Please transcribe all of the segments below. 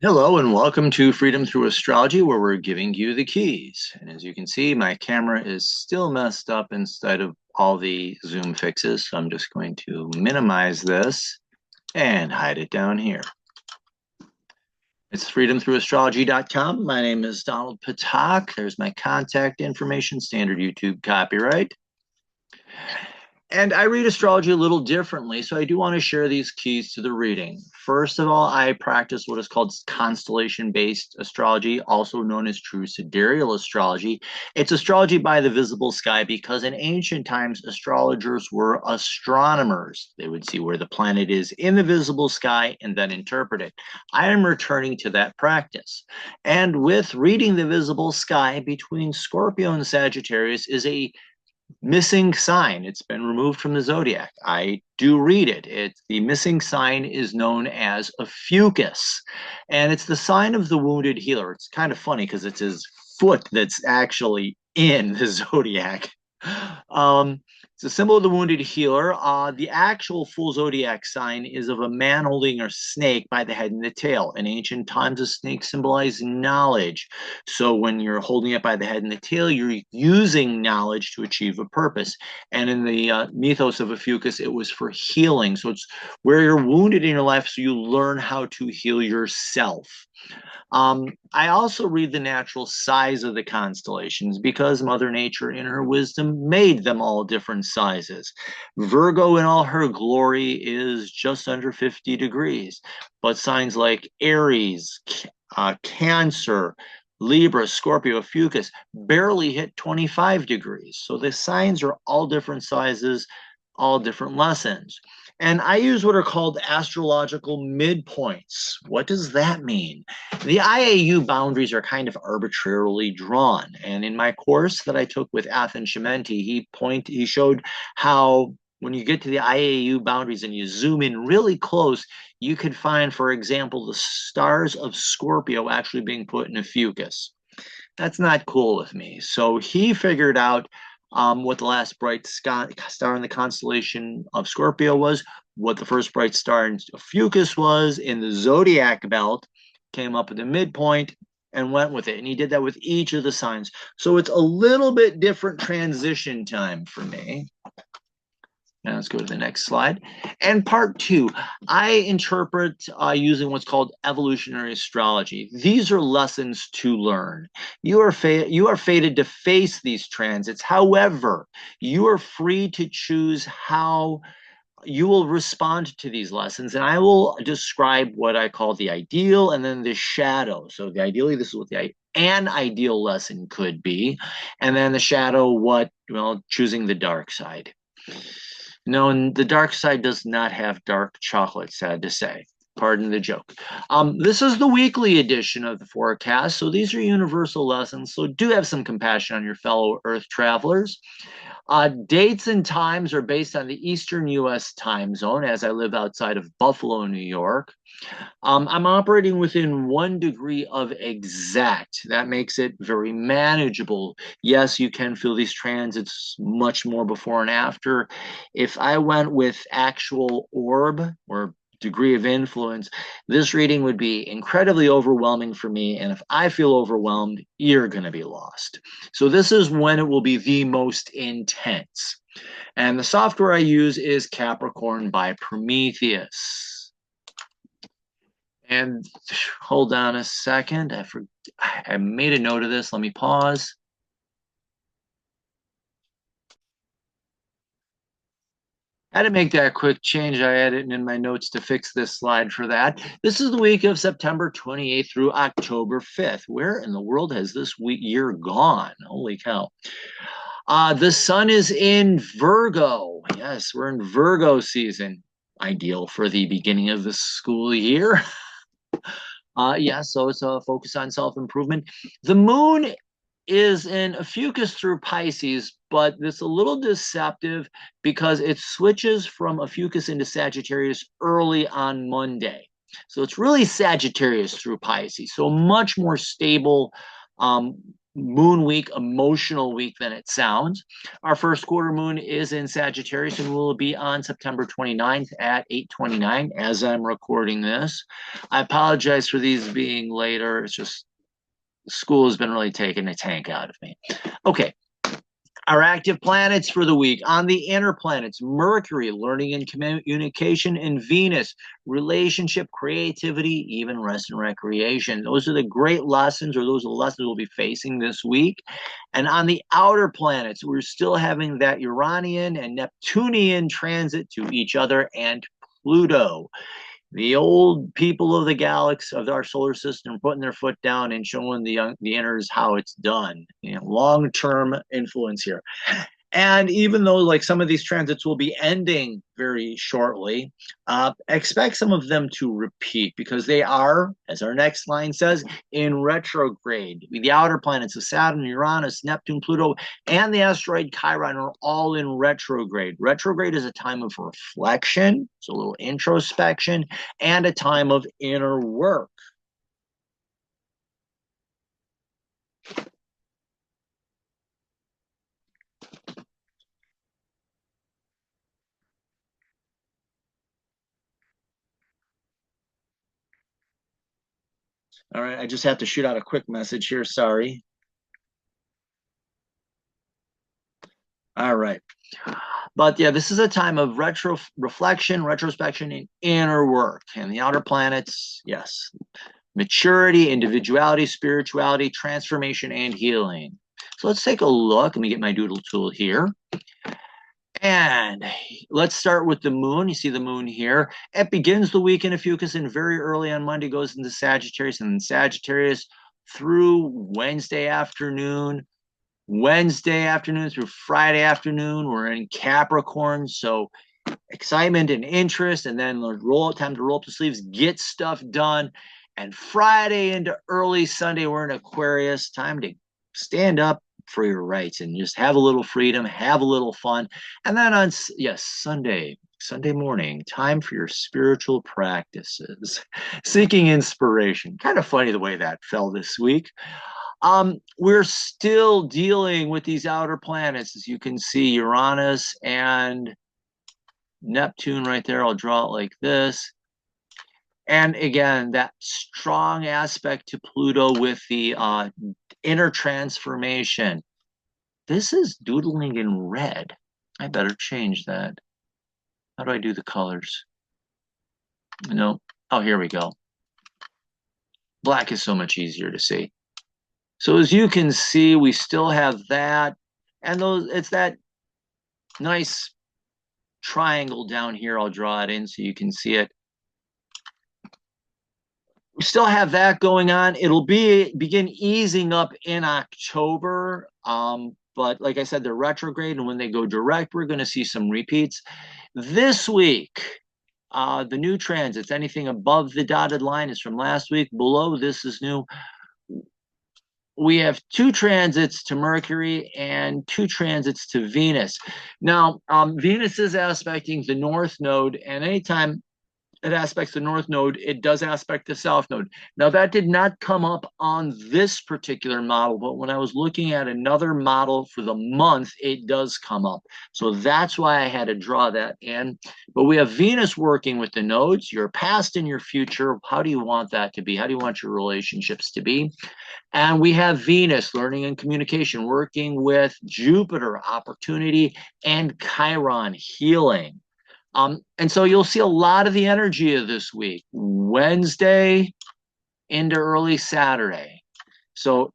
Hello and welcome to Freedom Through Astrology, where we're giving you the keys. And as you can see, my camera is still messed up instead of all the zoom fixes. So I'm just going to minimize this and hide it down here. It's freedomthroughastrology.com. My name is Donald Patak. There's my contact information, standard YouTube copyright. And I read astrology a little differently, so I do want to share these keys to the reading. First of all, I practice what is called constellation-based astrology, also known as true sidereal astrology. It's astrology by the visible sky because in ancient times, astrologers were astronomers. They would see where the planet is in the visible sky and then interpret it. I am returning to that practice. And with reading the visible sky between Scorpio and Sagittarius is a missing sign. It's been removed from the zodiac. I do read it. The missing sign is known as Ophiuchus, and it's the sign of the wounded healer. It's kind of funny because it's his foot that's actually in the zodiac. It's a symbol of the wounded healer. The actual full zodiac sign is of a man holding a snake by the head and the tail. In ancient times, a snake symbolized knowledge. So when you're holding it by the head and the tail, you're using knowledge to achieve a purpose. And in the mythos of Ophiuchus, it was for healing. So it's where you're wounded in your life, so you learn how to heal yourself. I also read the natural size of the constellations because Mother Nature, in her wisdom, made them all different sizes. Virgo, in all her glory, is just under 50 degrees, but signs like Aries, Cancer, Libra, Scorpio, Ophiuchus barely hit 25 degrees. So the signs are all different sizes, all different lessons. And I use what are called astrological midpoints. What does that mean? The IAU boundaries are kind of arbitrarily drawn. And in my course that I took with Athan Shimenti, he showed how when you get to the IAU boundaries and you zoom in really close, you could find, for example, the stars of Scorpio actually being put in Ophiuchus. That's not cool with me. So he figured out what the last bright star in the constellation of Scorpio was, what the first bright star in Ophiuchus was in the zodiac belt, came up with the midpoint and went with it. And he did that with each of the signs. So it's a little bit different transition time for me. Now let's go to the next slide. And part two, I interpret using what's called evolutionary astrology. These are lessons to learn. You are fated to face these transits. However, you are free to choose how you will respond to these lessons. And I will describe what I call the ideal and then the shadow. So ideally, this is what an ideal lesson could be. And then the shadow, choosing the dark side. No, and the dark side does not have dark chocolate, sad to say. Pardon the joke. This is the weekly edition of the forecast, so these are universal lessons, so do have some compassion on your fellow Earth travelers. Dates and times are based on the Eastern U.S. time zone, as I live outside of Buffalo, New York. I'm operating within 1 degree of exact. That makes it very manageable. Yes, you can feel these transits much more before and after. If I went with actual orb or degree of influence, this reading would be incredibly overwhelming for me. And if I feel overwhelmed, you're going to be lost. So this is when it will be the most intense. And the software I use is Capricorn by Prometheus. And hold on a second. I made a note of this. Let me pause. I had to make that quick change. I added in my notes to fix this slide for that. This is the week of September 28th through October 5th. Where in the world has this year gone? Holy cow. The sun is in Virgo. Yes, we're in Virgo season. Ideal for the beginning of the school year. So it's a focus on self-improvement. The moon is in Ophiuchus through Pisces, but it's a little deceptive because it switches from Ophiuchus into Sagittarius early on Monday. So it's really Sagittarius through Pisces. So much more stable moon week, emotional week than it sounds. Our first quarter moon is in Sagittarius and will be on September 29th at 8:29 as I'm recording this. I apologize for these being later. It's just school has been really taking a tank out of me. Okay, our active planets for the week. On the inner planets, Mercury, learning and communication, and Venus, relationship, creativity, even rest and recreation. Those are the great lessons, or those are the lessons we'll be facing this week. And on the outer planets, we're still having that Uranian and Neptunian transit to each other and Pluto. The old people of the galaxy of our solar system putting their foot down and showing the inners how it's done. You know, long-term influence here. And even though like some of these transits will be ending very shortly, expect some of them to repeat because they are, as our next line says, in retrograde. The outer planets of Saturn, Uranus, Neptune, Pluto, and the asteroid Chiron are all in retrograde. Retrograde is a time of reflection, so a little introspection, and a time of inner work. All right, I just have to shoot out a quick message here. Sorry. All right. But yeah, this is a time of reflection, retrospection, and inner work. And the outer planets, yes, maturity, individuality, spirituality, transformation, and healing. So let's take a look. Let me get my doodle tool here. And let's start with the moon. You see the moon here. It begins the week in Ophiuchus and very early on Monday goes into Sagittarius, and then Sagittarius through Wednesday afternoon through Friday afternoon. We're in Capricorn, so excitement and interest, and then time to roll up the sleeves, get stuff done. And Friday into early Sunday, we're in Aquarius. Time to stand up for your rights and just have a little freedom, have a little fun. And then on Sunday morning, time for your spiritual practices, seeking inspiration. Kind of funny the way that fell this week. We're still dealing with these outer planets, as you can see, Uranus and Neptune right there. I'll draw it like this. And again, that strong aspect to Pluto with the inner transformation. This is doodling in red. I better change that. How do I do the colors? No. Oh, here we go. Black is so much easier to see. So as you can see, we still have that. And it's that nice triangle down here. I'll draw it in so you can see it. We still have that going on. It'll begin easing up in October. But like I said, they're retrograde, and when they go direct, we're going to see some repeats. This week, the new transits, anything above the dotted line is from last week. Below this is new. We have 2 transits to Mercury and 2 transits to Venus. Now, Venus is aspecting the North Node, and anytime it aspects the North Node, it does aspect the South Node. Now, that did not come up on this particular model, but when I was looking at another model for the month, it does come up. So that's why I had to draw that in. But we have Venus working with the nodes, your past and your future. How do you want that to be? How do you want your relationships to be? And we have Venus, learning and communication, working with Jupiter, opportunity, and Chiron, healing. And so you'll see a lot of the energy of this week, Wednesday into early Saturday. So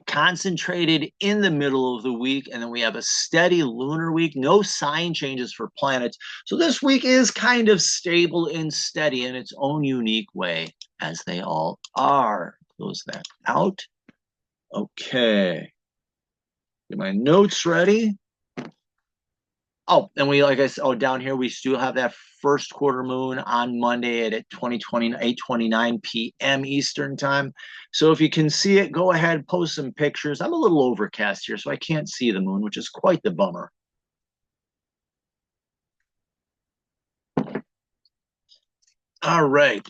concentrated in the middle of the week, and then we have a steady lunar week, no sign changes for planets. So this week is kind of stable and steady in its own unique way, as they all are. Close that out. Okay. Get my notes ready. Oh, and we, like I said, down here, we still have that first quarter moon on Monday at 8:29 p.m. Eastern time. So if you can see it, go ahead, post some pictures. I'm a little overcast here, so I can't see the moon, which is quite the bummer. All right.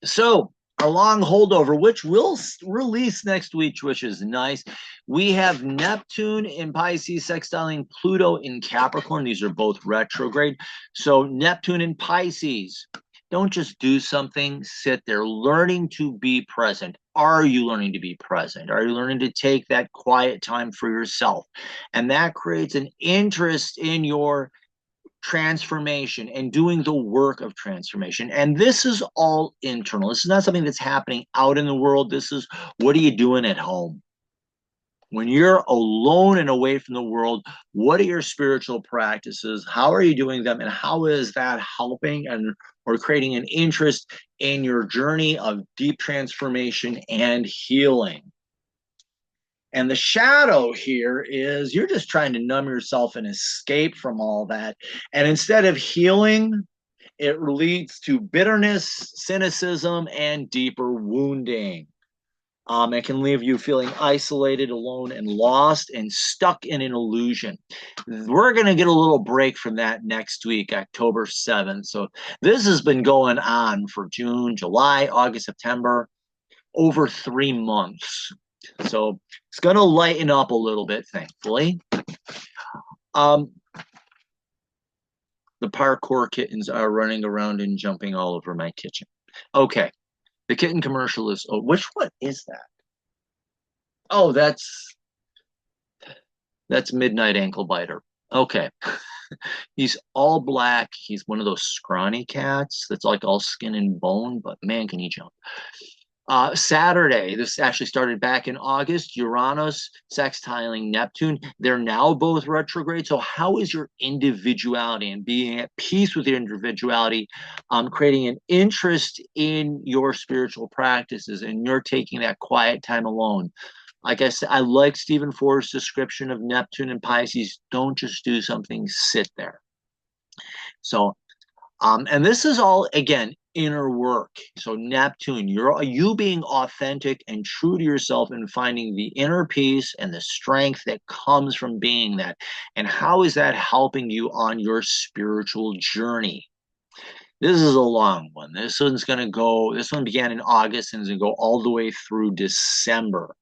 So a long holdover, which will release next week, which is nice. We have Neptune in Pisces sextiling Pluto in Capricorn. These are both retrograde. So Neptune in Pisces. Don't just do something, sit there. Learning to be present. Are you learning to be present? Are you learning to take that quiet time for yourself? And that creates an interest in your transformation and doing the work of transformation. And this is all internal. This is not something that's happening out in the world. This is, what are you doing at home? When you're alone and away from the world, what are your spiritual practices? How are you doing them? And how is that helping and or creating an interest in your journey of deep transformation and healing? And the shadow here is you're just trying to numb yourself and escape from all that. And instead of healing, it leads to bitterness, cynicism, and deeper wounding. It can leave you feeling isolated, alone, and lost and stuck in an illusion. We're going to get a little break from that next week, October 7th. So this has been going on for June, July, August, September, over 3 months. So it's going to lighten up a little bit, thankfully. The parkour kittens are running around and jumping all over my kitchen. Okay. The kitten commercial is, oh, which one is that? Oh, that's Midnight Ankle Biter. Okay. He's all black. He's one of those scrawny cats that's like all skin and bone, but man, can he jump. Saturday, this actually started back in August, Uranus sextiling Neptune. They're now both retrograde. So how is your individuality and being at peace with your individuality, creating an interest in your spiritual practices, and you're taking that quiet time alone? Like I said, I like Stephen Forrest's description of Neptune and Pisces. Don't just do something, sit there. So, and this is all, again, inner work. So Neptune, you being authentic and true to yourself and finding the inner peace and the strength that comes from being that. And how is that helping you on your spiritual journey? This is a long one. This one began in August and is going to go all the way through December.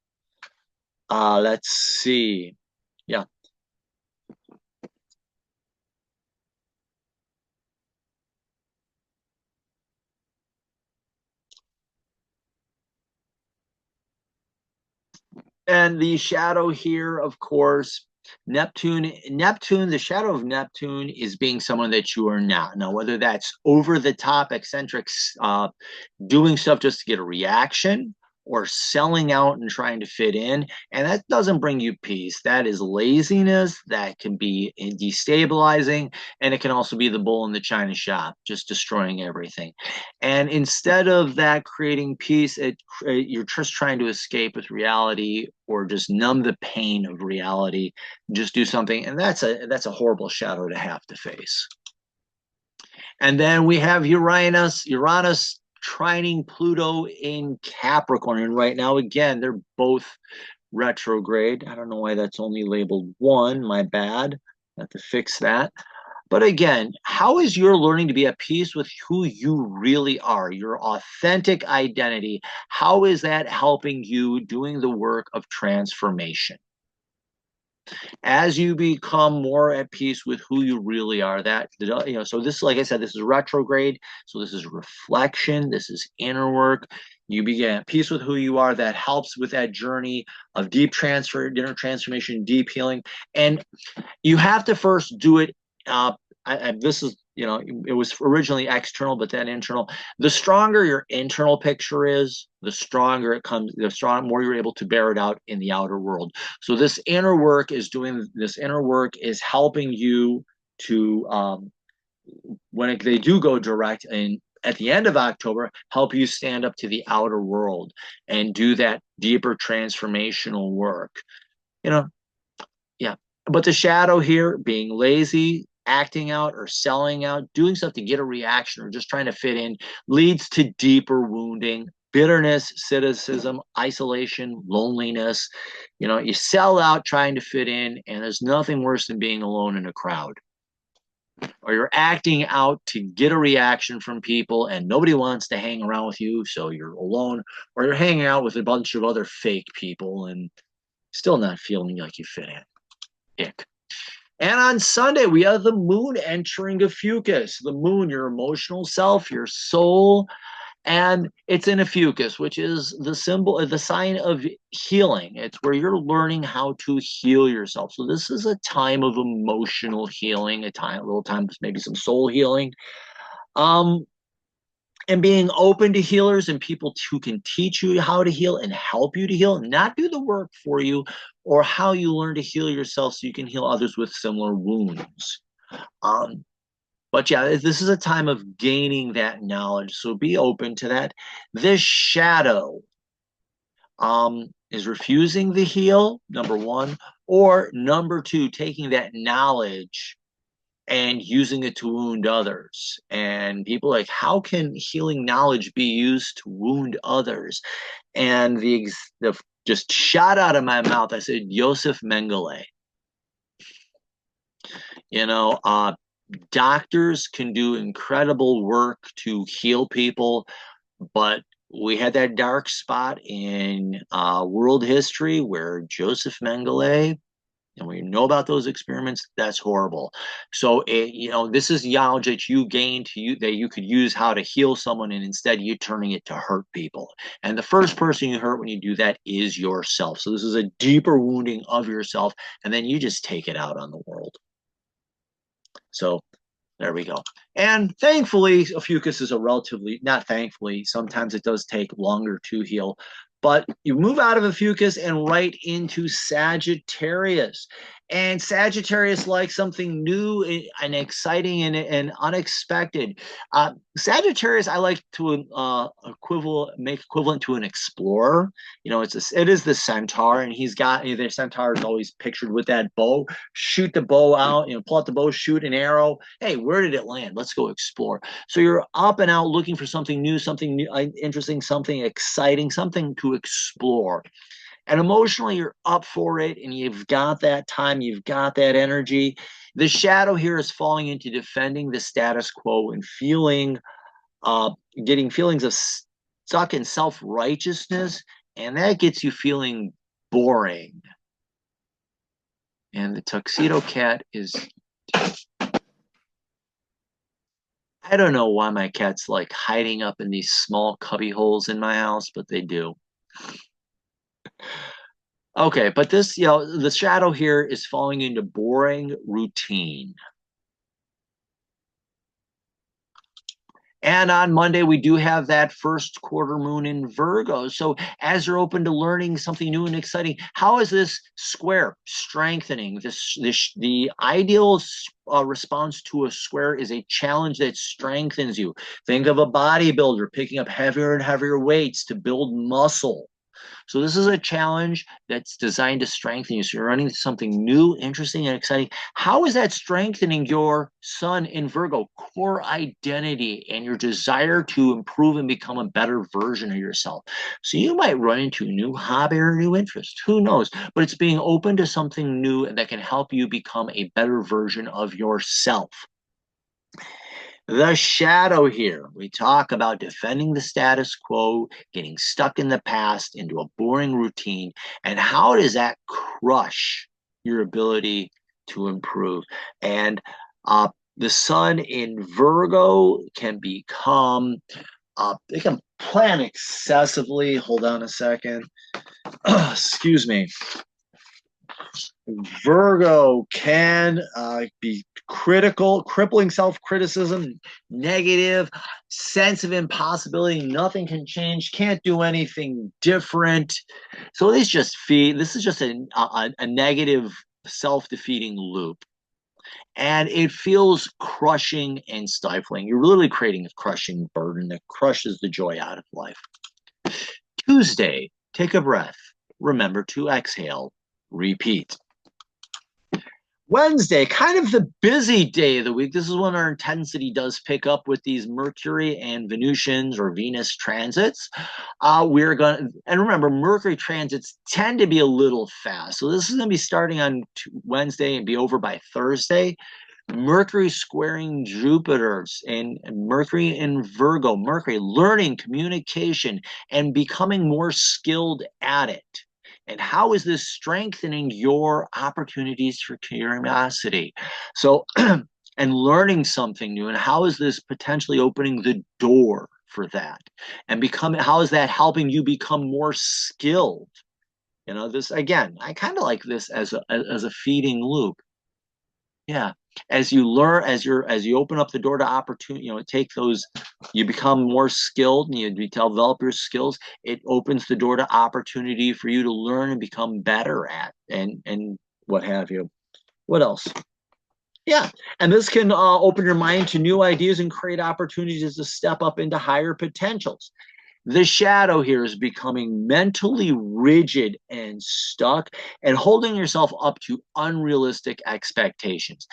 Let's see. Yeah. And the shadow here, of course, Neptune, the shadow of Neptune is being someone that you are not. Now, whether that's over the top, eccentric, doing stuff just to get a reaction, or selling out and trying to fit in. And that doesn't bring you peace. That is laziness. That can be destabilizing. And it can also be the bull in the china shop, just destroying everything. And instead of that creating peace, you're just trying to escape with reality or just numb the pain of reality. Just do something. And that's a horrible shadow to have to face. And then we have Uranus trining Pluto in Capricorn. And right now, again, they're both retrograde. I don't know why that's only labeled one. My bad. I have to fix that. But again, how is your learning to be at peace with who you really are, your authentic identity? How is that helping you doing the work of transformation? As you become more at peace with who you really are, so this, like I said, this is retrograde. So this is reflection. This is inner work. You begin at peace with who you are. That helps with that journey of inner transformation, deep healing. And you have to first do it. This is, it was originally external, but then internal. The stronger your internal picture is, the stronger it comes, more you're able to bear it out in the outer world. So this inner work is helping you to, when they do go direct and at the end of October, help you stand up to the outer world and do that deeper transformational work. Yeah. But the shadow here, being lazy, acting out or selling out, doing stuff to get a reaction or just trying to fit in, leads to deeper wounding, bitterness, cynicism, isolation, loneliness. You sell out trying to fit in, and there's nothing worse than being alone in a crowd. or you're acting out to get a reaction from people and nobody wants to hang around with you, so you're alone, or you're hanging out with a bunch of other fake people and still not feeling like you fit in. Ick. And on Sunday, we have the moon entering Ophiuchus. The moon, your emotional self, your soul, and it's in Ophiuchus, which is the symbol, the sign of healing. It's where you're learning how to heal yourself. So this is a time of emotional healing, a little time, maybe some soul healing. Um, and being open to healers and people who can teach you how to heal and help you to heal, not do the work for you, or how you learn to heal yourself so you can heal others with similar wounds. Um, but yeah, this is a time of gaining that knowledge. So be open to that. This shadow is refusing the heal, number one, or number two, taking that knowledge and using it to wound others. And people like, how can healing knowledge be used to wound others? And the just shot out of my mouth, I said, Joseph Mengele. You know, doctors can do incredible work to heal people, but we had that dark spot in world history where Joseph Mengele, and we know about those experiments. That's horrible. So, this is knowledge that you gained that you could use how to heal someone, and instead you turning it to hurt people. And the first person you hurt when you do that is yourself. So this is a deeper wounding of yourself, and then you just take it out on the world. So there we go. And thankfully, Ophiuchus is a relatively, not thankfully, sometimes it does take longer to heal. But you move out of Ophiuchus and right into Sagittarius. And Sagittarius likes something new and exciting and unexpected. Sagittarius, I like to make equivalent to an explorer. You know, it is the centaur, and the centaur is always pictured with that bow. Shoot the bow out, pull out the bow, shoot an arrow. Hey, where did it land? Let's go explore. So you're up and out looking for something new, interesting, something exciting, something to explore. And emotionally, you're up for it, and you've got that time, you've got that energy. The shadow here is falling into defending the status quo and getting feelings of stuck in self-righteousness, and that gets you feeling boring. And the tuxedo cat is, I don't know why my cats like hiding up in these small cubby holes in my house, but they do. Okay, but this, the shadow here is falling into boring routine. And on Monday, we do have that first quarter moon in Virgo. So as you're open to learning something new and exciting, how is this square strengthening? The ideal response to a square is a challenge that strengthens you. Think of a bodybuilder picking up heavier and heavier weights to build muscle. So this is a challenge that's designed to strengthen you. So you're running something new, interesting, and exciting. How is that strengthening your sun in Virgo? Core identity and your desire to improve and become a better version of yourself. So you might run into a new hobby or a new interest. Who knows? But it's being open to something new that can help you become a better version of yourself. The shadow here, we talk about defending the status quo, getting stuck in the past into a boring routine, and how does that crush your ability to improve? And the sun in Virgo can become, they can plan excessively. Hold on a second. Excuse me. Virgo can be critical, crippling self-criticism, negative, sense of impossibility, nothing can change, can't do anything different. So this is just a negative self-defeating loop. And it feels crushing and stifling. You're literally creating a crushing burden that crushes the joy out of life. Tuesday, take a breath. Remember to exhale. Repeat. Wednesday, kind of the busy day of the week. This is when our intensity does pick up with these Mercury and Venusians or Venus transits. And remember, Mercury transits tend to be a little fast. So this is going to be starting on Wednesday and be over by Thursday. Mercury squaring Jupiter and Mercury in Virgo. Mercury learning, communication, and becoming more skilled at it. And how is this strengthening your opportunities for curiosity? So, and learning something new. And how is this potentially opening the door for that? And how is that helping you become more skilled? You know, this again, I kind of like this as a feeding loop. Yeah. As you learn, as you open up the door to opportunity, you know, take those, you become more skilled and you develop your skills. It opens the door to opportunity for you to learn and become better at and what have you. What else? Yeah. And this can open your mind to new ideas and create opportunities to step up into higher potentials. The shadow here is becoming mentally rigid and stuck and holding yourself up to unrealistic expectations.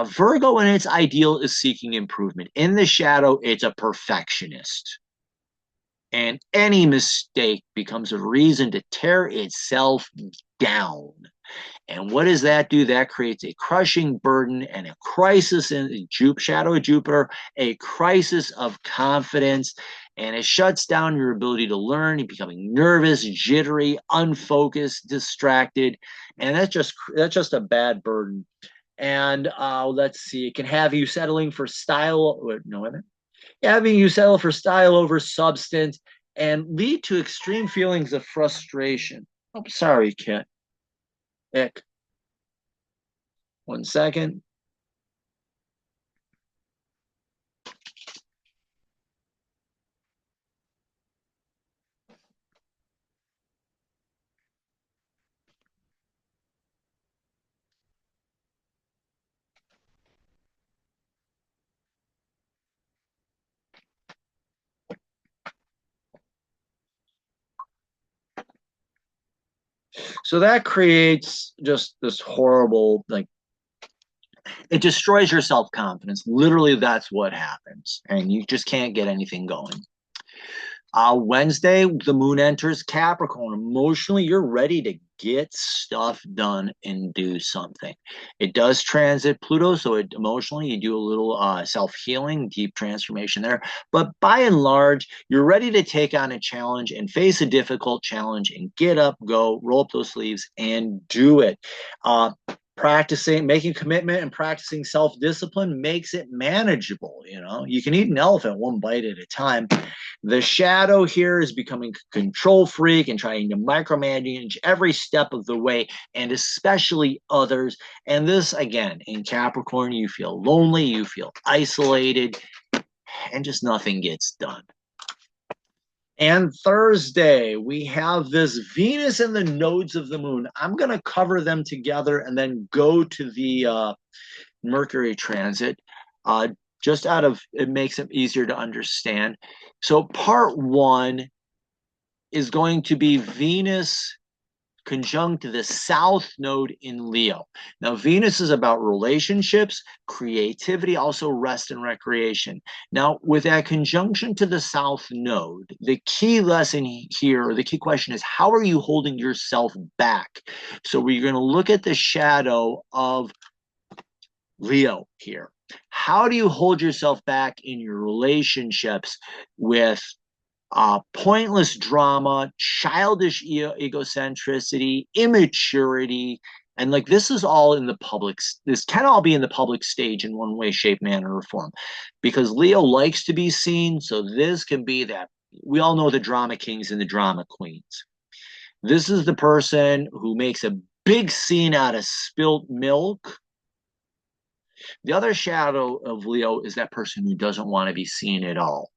Virgo in its ideal is seeking improvement. In the shadow, it's a perfectionist. And any mistake becomes a reason to tear itself down. And what does that do? That creates a crushing burden and a crisis in the shadow of Jupiter, a crisis of confidence, and it shuts down your ability to learn. You're becoming nervous, jittery, unfocused, distracted, and that's just a bad burden. And let's see, it can have you settling for style. No, wait a minute. Having you settle for style over substance and lead to extreme feelings of frustration. Oh, sorry, Kit. Ick. 1 second. So that creates just this horrible, like, it destroys your self confidence. Literally, that's what happens. And you just can't get anything going. Wednesday, the moon enters Capricorn. Emotionally, you're ready to get stuff done and do something. It does transit Pluto, so emotionally, you do a little self healing, deep transformation there. But by and large, you're ready to take on a challenge and face a difficult challenge and get up, go, roll up those sleeves, and do it. Practicing, making commitment and practicing self-discipline makes it manageable. You know, you can eat an elephant one bite at a time. The shadow here is becoming a control freak and trying to micromanage every step of the way, and especially others. And this, again, in Capricorn, you feel lonely, you feel isolated, and just nothing gets done. And Thursday, we have this Venus and the nodes of the moon. I'm going to cover them together and then go to the Mercury transit. Just out of, it makes it easier to understand. So part one is going to be Venus conjunct the South Node in Leo. Now, Venus is about relationships, creativity, also rest and recreation. Now, with that conjunction to the South Node, the key lesson here, or the key question is, how are you holding yourself back? So we're going to look at the shadow of Leo here. How do you hold yourself back in your relationships with pointless drama, childish egocentricity, immaturity, and like this is all in the public. This can all be in the public stage in one way, shape, manner, or form, because Leo likes to be seen. So this can be that. We all know the drama kings and the drama queens. This is the person who makes a big scene out of spilt milk. The other shadow of Leo is that person who doesn't want to be seen at all.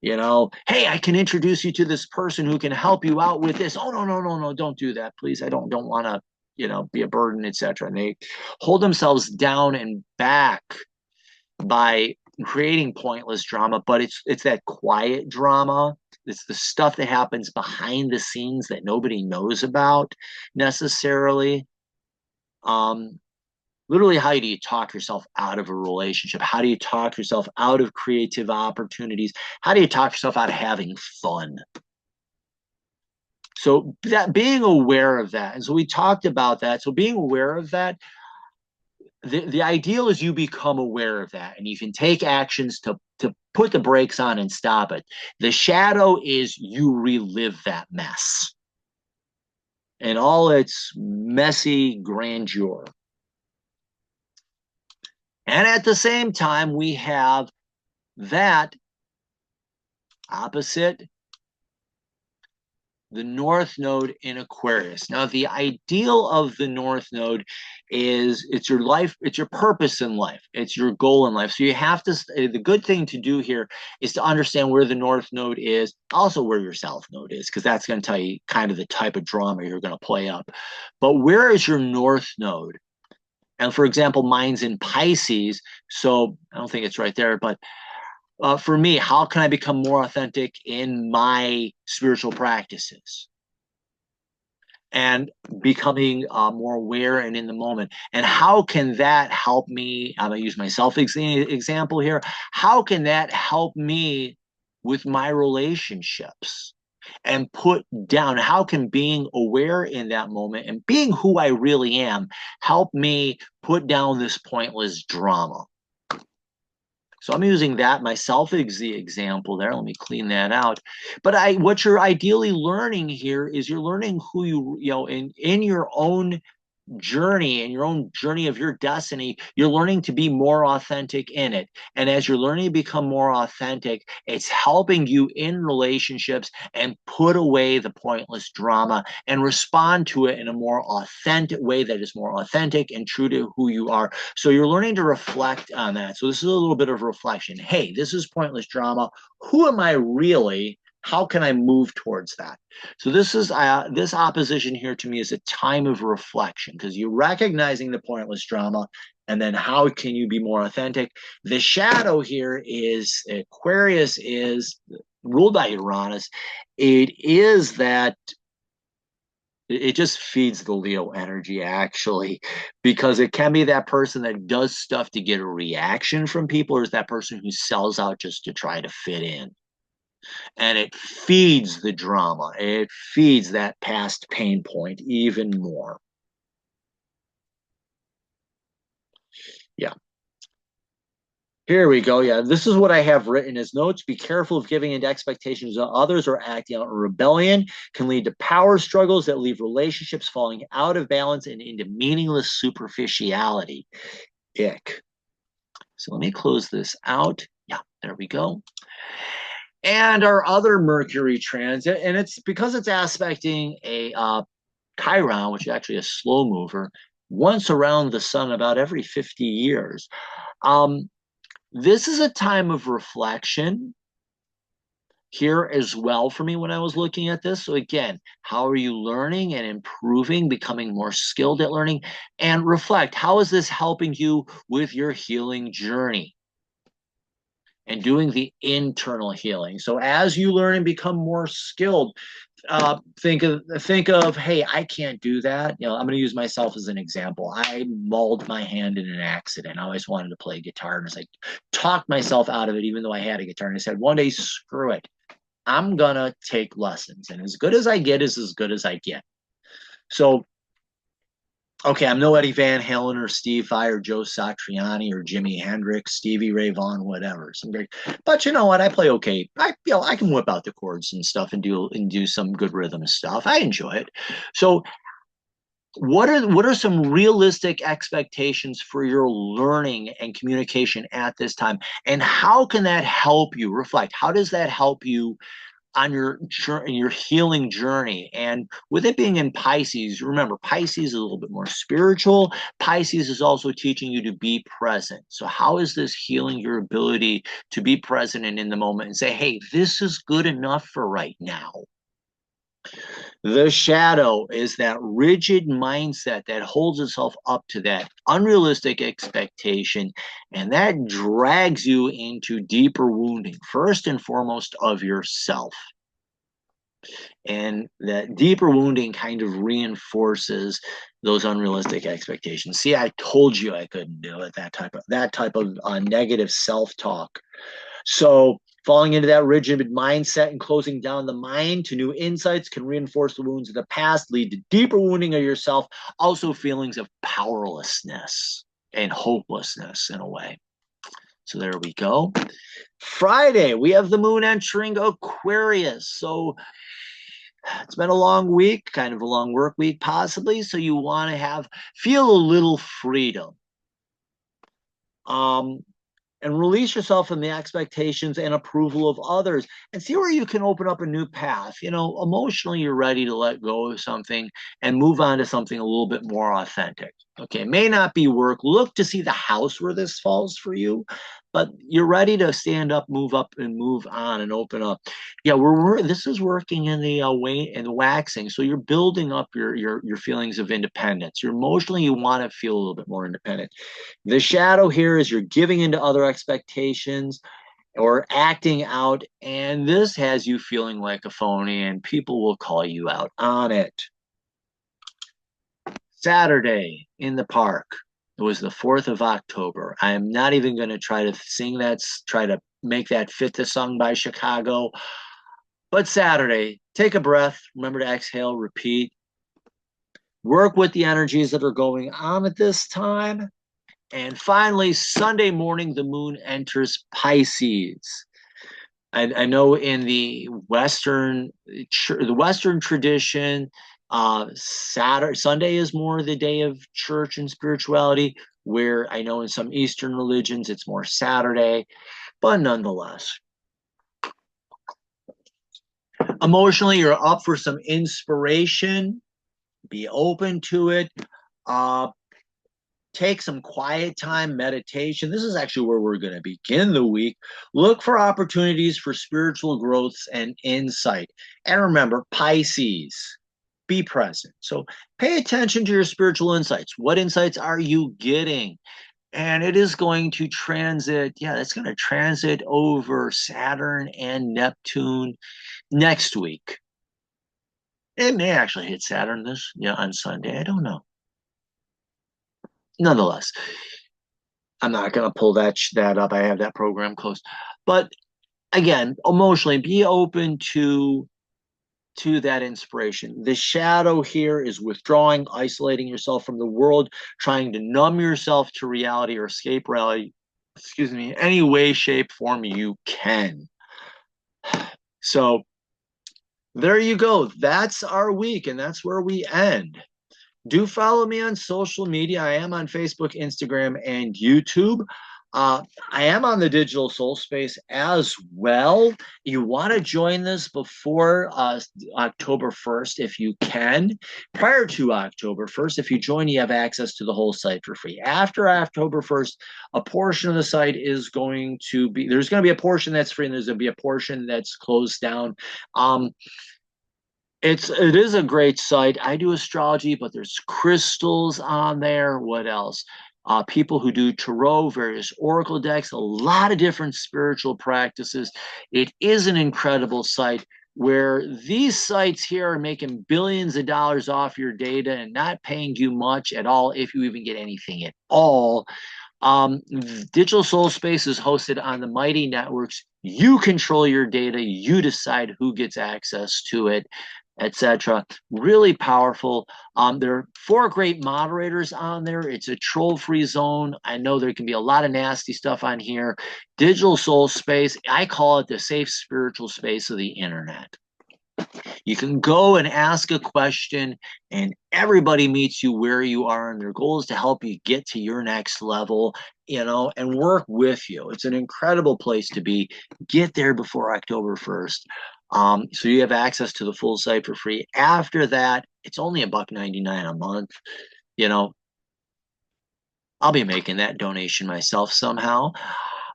You know, hey, I can introduce you to this person who can help you out with this. Oh, no, no, no, no, don't do that, please. I don't want to, you know, be a burden, etc. And they hold themselves down and back by creating pointless drama, but it's that quiet drama. It's the stuff that happens behind the scenes that nobody knows about necessarily. Literally, how do you talk yourself out of a relationship? How do you talk yourself out of creative opportunities? How do you talk yourself out of having fun? So that being aware of that, and so we talked about that. So being aware of that, the ideal is you become aware of that and you can take actions to put the brakes on and stop it. The shadow is you relive that mess and all its messy grandeur. And at the same time, we have that opposite the North Node in Aquarius. Now, the ideal of the North Node is it's your life, it's your purpose in life, it's your goal in life. So you have to, the good thing to do here is to understand where the North Node is, also where your South Node is, because that's going to tell you kind of the type of drama you're going to play up. But where is your North Node? And for example, mine's in Pisces, so I don't think it's right there, but for me, how can I become more authentic in my spiritual practices and becoming more aware and in the moment? And how can that help me? I'm going to use myself example here. How can that help me with my relationships? And put down, how can being aware in that moment and being who I really am help me put down this pointless drama? So I'm using that myself as the example there. Let me clean that out. But what you're ideally learning here is you're learning who you know, in your own journey and your own journey of your destiny, you're learning to be more authentic in it. And as you're learning to become more authentic, it's helping you in relationships and put away the pointless drama and respond to it in a more authentic way that is more authentic and true to who you are. So you're learning to reflect on that. So this is a little bit of reflection. Hey, this is pointless drama. Who am I really? How can I move towards that? So this opposition here to me is a time of reflection because you're recognizing the pointless drama, and then how can you be more authentic? The shadow here is Aquarius is ruled by Uranus. It is that it just feeds the Leo energy actually, because it can be that person that does stuff to get a reaction from people, or is that person who sells out just to try to fit in. And it feeds the drama. It feeds that past pain point even more. Yeah. Here we go. Yeah, this is what I have written as notes. Be careful of giving into expectations of others or acting out in rebellion. Can lead to power struggles that leave relationships falling out of balance and into meaningless superficiality. Ick. So let me close this out. Yeah, there we go. And our other Mercury transit, and it's because it's aspecting a Chiron, which is actually a slow mover, once around the sun about every 50 years. This is a time of reflection here as well for me when I was looking at this. So again, how are you learning and improving, becoming more skilled at learning? And reflect, how is this helping you with your healing journey? And doing the internal healing. So as you learn and become more skilled, think of, hey, I can't do that. You know, I'm going to use myself as an example. I mauled my hand in an accident. I always wanted to play guitar, and I talked myself out of it, even though I had a guitar. And I said, one day, screw it. I'm gonna take lessons, and as good as I get is as good as I get. So okay, I'm no Eddie Van Halen or Steve Vai or Joe Satriani or Jimi Hendrix, Stevie Ray Vaughan, whatever. But you know what? I play okay. I can whip out the chords and stuff and do some good rhythm stuff. I enjoy it. So what are some realistic expectations for your learning and communication at this time? And how can that help you reflect? How does that help you on your healing journey? And with it being in Pisces, remember, Pisces is a little bit more spiritual. Pisces is also teaching you to be present. So how is this healing your ability to be present and in the moment and say, hey, this is good enough for right now? The shadow is that rigid mindset that holds itself up to that unrealistic expectation, and that drags you into deeper wounding, first and foremost of yourself. And that deeper wounding kind of reinforces those unrealistic expectations. See, I told you I couldn't do it, that type of negative self-talk. So falling into that rigid mindset and closing down the mind to new insights can reinforce the wounds of the past, lead to deeper wounding of yourself, also feelings of powerlessness. and hopelessness in a way. So there we go. Friday, we have the moon entering Aquarius. So it's been a long week, kind of a long work week, possibly. So you want to feel a little freedom. Um, and release yourself from the expectations and approval of others and see where you can open up a new path. Emotionally, you're ready to let go of something and move on to something a little bit more authentic. Okay, it may not be work. Look to see the house where this falls for you, but you're ready to stand up, move up, and move on and open up. Yeah, this is working in the way in the waxing, so you're building up your feelings of independence. You're emotionally, you want to feel a little bit more independent. The shadow here is you're giving into other expectations or acting out, and this has you feeling like a phony, and people will call you out on it. Saturday in the park. It was the 4th of October. I am not even going to try to sing that, try to make that fit the song by Chicago. But Saturday, take a breath, remember to exhale, repeat. Work with the energies that are going on at this time. And finally, Sunday morning, the moon enters Pisces. I know in the Western tradition, Sunday is more the day of church and spirituality. Where I know in some Eastern religions it's more Saturday, but nonetheless, emotionally, you're up for some inspiration. Be open to it. Uh, Take some quiet time, meditation. This is actually where we're going to begin the week. Look for opportunities for spiritual growths and insight. And remember, Pisces, be present. So pay attention to your spiritual insights. What insights are you getting? And it is going to transit, it's going to transit over Saturn and Neptune next week. It may actually hit Saturn on Sunday. I don't know. Nonetheless, I'm not going to pull that up. I have that program closed. But again, emotionally, be open to that inspiration. The shadow here is withdrawing, isolating yourself from the world, trying to numb yourself to reality or escape reality, any way, shape, form you can. So there you go. That's our week, and that's where we end. Do follow me on social media. I am on Facebook, Instagram, and YouTube. I am on the Digital Soul Space as well. You want to join this before October 1st if you can. Prior to October 1st, if you join, you have access to the whole site for free. After October 1st, a portion of the site is going to be, there's going to be a portion that's free and there's going to be a portion that's closed down. It is a great site. I do astrology, but there's crystals on there. What else? People who do tarot, various oracle decks, a lot of different spiritual practices. It is an incredible site where these sites here are making billions of dollars off your data and not paying you much at all, if you even get anything at all. Digital Soul Space is hosted on the Mighty Networks. You control your data. You decide who gets access to it, etc. Really powerful. There are 4 great moderators on there. It's a troll-free zone. I know there can be a lot of nasty stuff on here. Digital Soul Space, I call it the safe spiritual space of the internet. You can go and ask a question, and everybody meets you where you are, and their goal is to help you get to your next level, and work with you. It's an incredible place to be. Get there before October 1st. So you have access to the full site for free. After that, it's only $1.99 a month. I'll be making that donation myself somehow,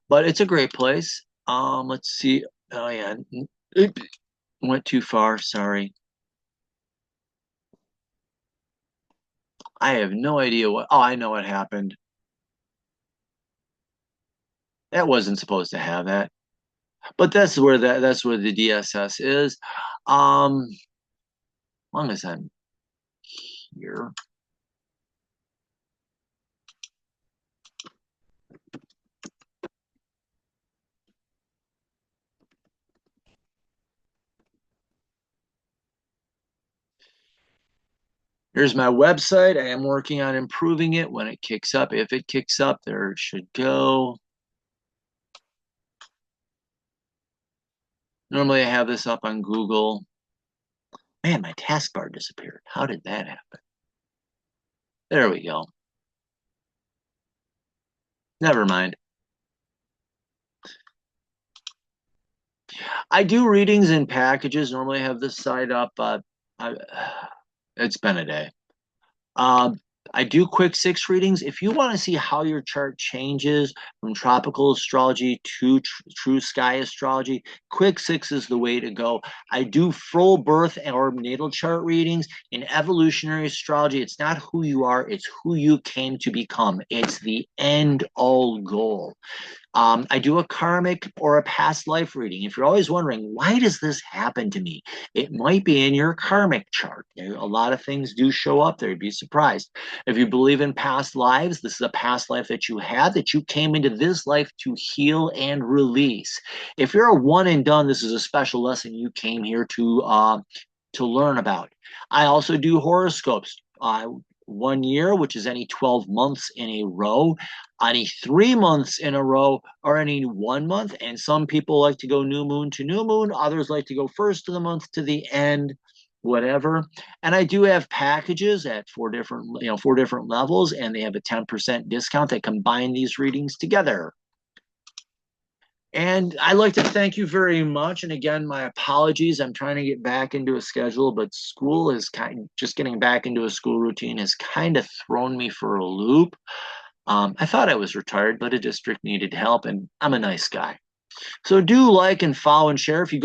but it's a great place. Let's see. Oh yeah, went too far. Sorry. I have no idea what. Oh, I know what happened. That wasn't supposed to have that. But that's where the DSS is. As long as I'm here. Here's my website. I am working on improving it when it kicks up. If it kicks up, there it should go. Normally I have this up on Google. Man, my taskbar disappeared. How did that happen? There we go. Never mind. I do readings in packages. Normally I have this site up. I, it's been a day. Um, I do quick six readings. If you want to see how your chart changes from tropical astrology to true sky astrology, quick six is the way to go. I do full birth or natal chart readings. In evolutionary astrology, it's not who you are, it's who you came to become. It's the end all goal. I do a karmic or a past life reading. If you're always wondering, why does this happen to me? It might be in your karmic chart. A lot of things do show up there. You'd be surprised. If you believe in past lives, this is a past life that you had that you came into this life to heal and release. If you're a one and done, this is a special lesson you came here to learn about. I also do horoscopes. 1 year, which is any 12 months in a row, any 3 months in a row, or any 1 month. And some people like to go new moon to new moon. Others like to go first of the month to the end, whatever. And I do have packages at four different levels, and they have a 10% discount that combine these readings together. And I'd like to thank you very much. And again, my apologies. I'm trying to get back into a schedule, but school is just getting back into a school routine has kind of thrown me for a loop. I thought I was retired, but a district needed help, and I'm a nice guy. So do like and follow and share. If you go